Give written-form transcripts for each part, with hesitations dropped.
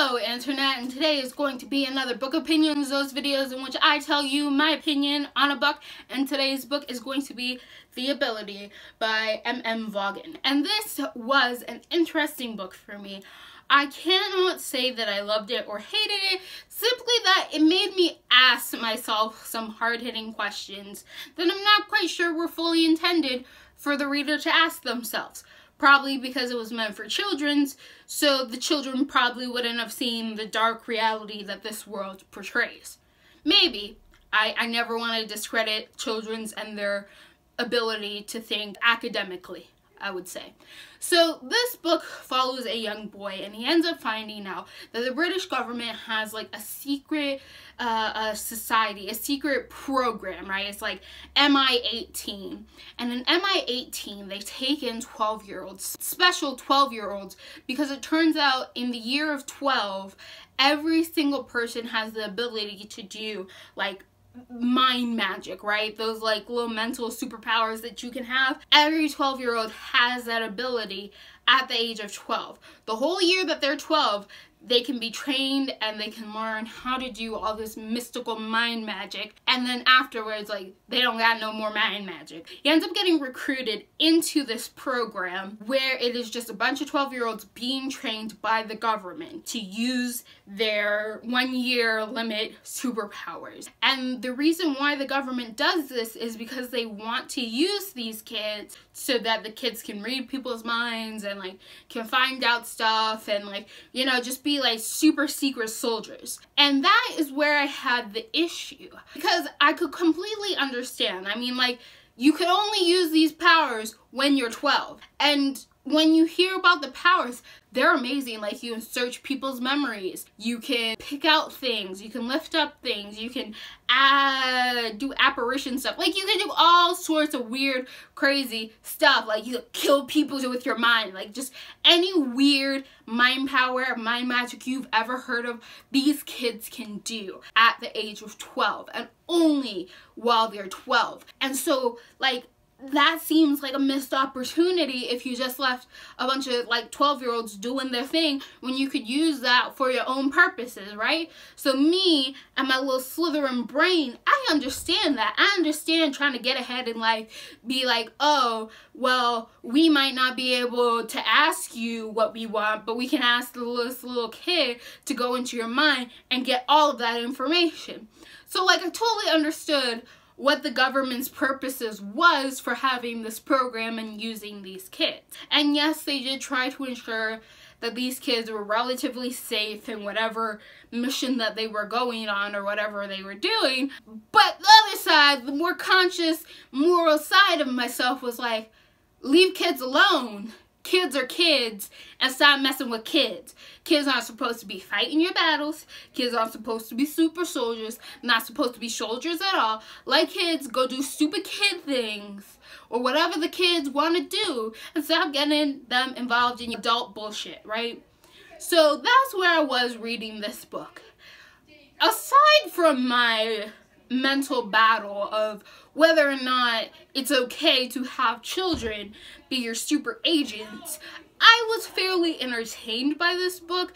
Hello Internet, and today is going to be another book opinions, those videos in which I tell you my opinion on a book, and today's book is going to be The Ability by M.M. Vaugan. And this was an interesting book for me. I cannot say that I loved it or hated it, simply that it made me ask myself some hard-hitting questions that I'm not quite sure were fully intended for the reader to ask themselves. Probably because it was meant for children's, so the children probably wouldn't have seen the dark reality that this world portrays. Maybe. I never want to discredit children's and their ability to think academically, I would say. So this book follows a young boy, and he ends up finding out that the British government has like a secret society, a secret program, right? It's like MI-18. And in MI-18, they take in 12-year-olds, special 12-year-olds, because it turns out in the year of 12, every single person has the ability to do like mind magic, right? Those like little mental superpowers that you can have. Every 12-year-old has that ability at the age of 12. The whole year that they're 12, they can be trained and they can learn how to do all this mystical mind magic, and then afterwards, like, they don't got no more mind magic. He ends up getting recruited into this program where it is just a bunch of 12-year-olds being trained by the government to use their 1-year limit superpowers. And the reason why the government does this is because they want to use these kids so that the kids can read people's minds and like can find out stuff and like, you know, just be like super secret soldiers. And that is where I had the issue, because I could completely understand. I mean, like, you could only use these powers when you're 12, and when you hear about the powers, they're amazing. Like, you can search people's memories, you can pick out things, you can lift up things, you can do apparition stuff. Like, you can do all sorts of weird, crazy stuff. Like, you can kill people with your mind. Like, just any weird mind power, mind magic you've ever heard of, these kids can do at the age of 12, and only while they're 12. And so, like, that seems like a missed opportunity if you just left a bunch of like 12-year-olds doing their thing when you could use that for your own purposes, right? So me and my little Slytherin brain, I understand that. I understand trying to get ahead in life, be like, oh, well, we might not be able to ask you what we want, but we can ask this little kid to go into your mind and get all of that information. So like, I totally understood what the government's purposes was for having this program and using these kids. And yes, they did try to ensure that these kids were relatively safe in whatever mission that they were going on or whatever they were doing. But the other side, the more conscious, moral side of myself was like, leave kids alone. Kids are kids, and stop messing with kids. Kids aren't supposed to be fighting your battles. Kids aren't supposed to be super soldiers. Not supposed to be soldiers at all. Let kids go do stupid kid things or whatever the kids want to do, and stop getting them involved in adult bullshit, right? So that's where I was reading this book. Aside from my mental battle of whether or not it's okay to have children be your super agents, I was fairly entertained by this book.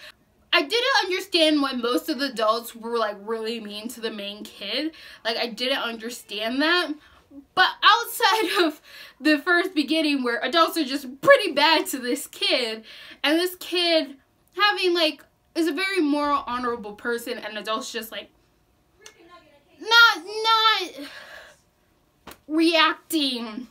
I didn't understand why most of the adults were like really mean to the main kid. Like, I didn't understand that. But outside of the first beginning where adults are just pretty bad to this kid, and this kid having like, is a very moral, honorable person, and adults just like not reacting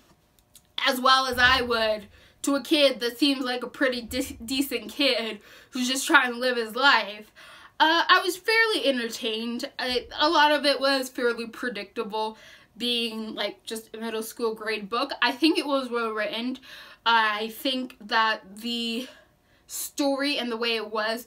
as well as I would to a kid that seems like a pretty decent kid who's just trying to live his life. I was fairly entertained. A lot of it was fairly predictable, being like just a middle school grade book. I think it was well written. I think that the story and the way it was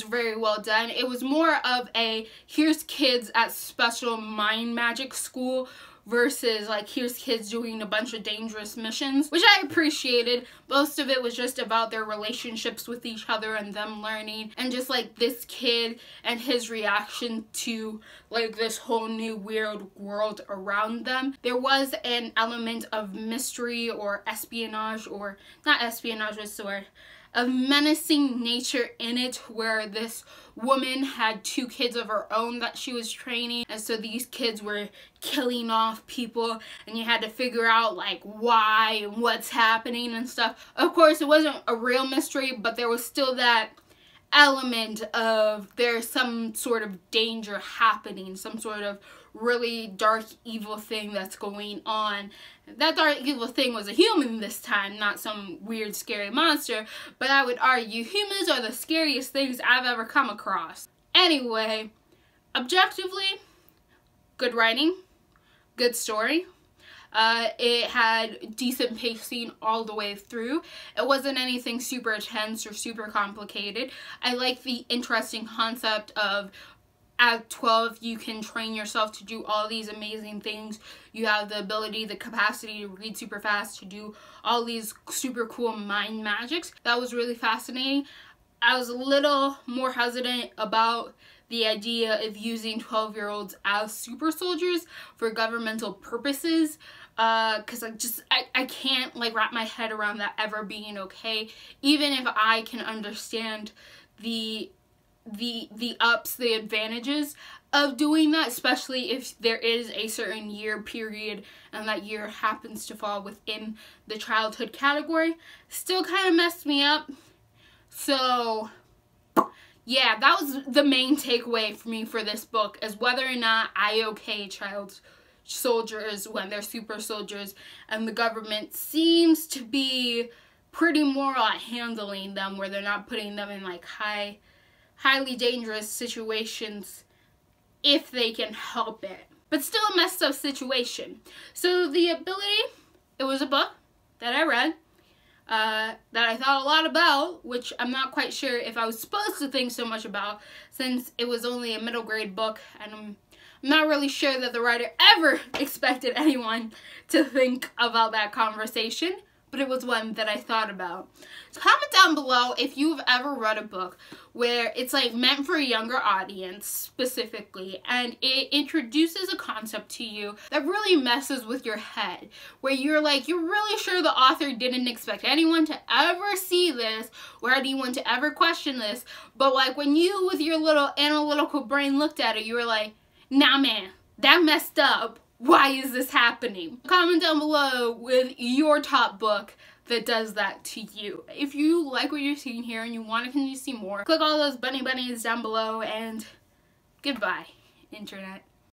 very well done. It was more of a, here's kids at special mind magic school versus like, here's kids doing a bunch of dangerous missions, which I appreciated. Most of it was just about their relationships with each other and them learning, and just like this kid and his reaction to like this whole new weird world around them. There was an element of mystery or espionage, or not espionage, what's the word? of menacing nature in it, where this woman had 2 kids of her own that she was training, and so these kids were killing off people, and you had to figure out like why and what's happening and stuff. Of course, it wasn't a real mystery, but there was still that element of there's some sort of danger happening, some sort of really dark evil thing that's going on. That dark evil thing was a human this time, not some weird scary monster, but I would argue humans are the scariest things I've ever come across. Anyway, objectively, good writing, good story. It had decent pacing all the way through. It wasn't anything super intense or super complicated. I like the interesting concept of at 12 you can train yourself to do all these amazing things. You have the ability, the capacity to read super fast, to do all these super cool mind magics. That was really fascinating. I was a little more hesitant about the idea of using 12-year-olds as super soldiers for governmental purposes, because I can't like wrap my head around that ever being okay, even if I can understand the ups, the advantages of doing that, especially if there is a certain year period and that year happens to fall within the childhood category. Still kind of messed me up. So yeah, that was the main takeaway for me for this book, is whether or not I okay child soldiers when they're super soldiers, and the government seems to be pretty moral at handling them, where they're not putting them in like highly dangerous situations if they can help it. But still a messed up situation. So the ability, it was a book that I read, that I thought a lot about, which I'm not quite sure if I was supposed to think so much about, since it was only a middle grade book, and I'm not really sure that the writer ever expected anyone to think about that conversation, but it was one that I thought about. So comment down below if you've ever read a book where it's like meant for a younger audience specifically, and it introduces a concept to you that really messes with your head, where you're like, you're really sure the author didn't expect anyone to ever see this or anyone to ever question this, but like when you with your little analytical brain looked at it, you were like, nah man, that messed up. Why is this happening? Comment down below with your top book that does that to you. If you like what you're seeing here and you want to continue to see more, click all those bunnies down below, and goodbye, internet.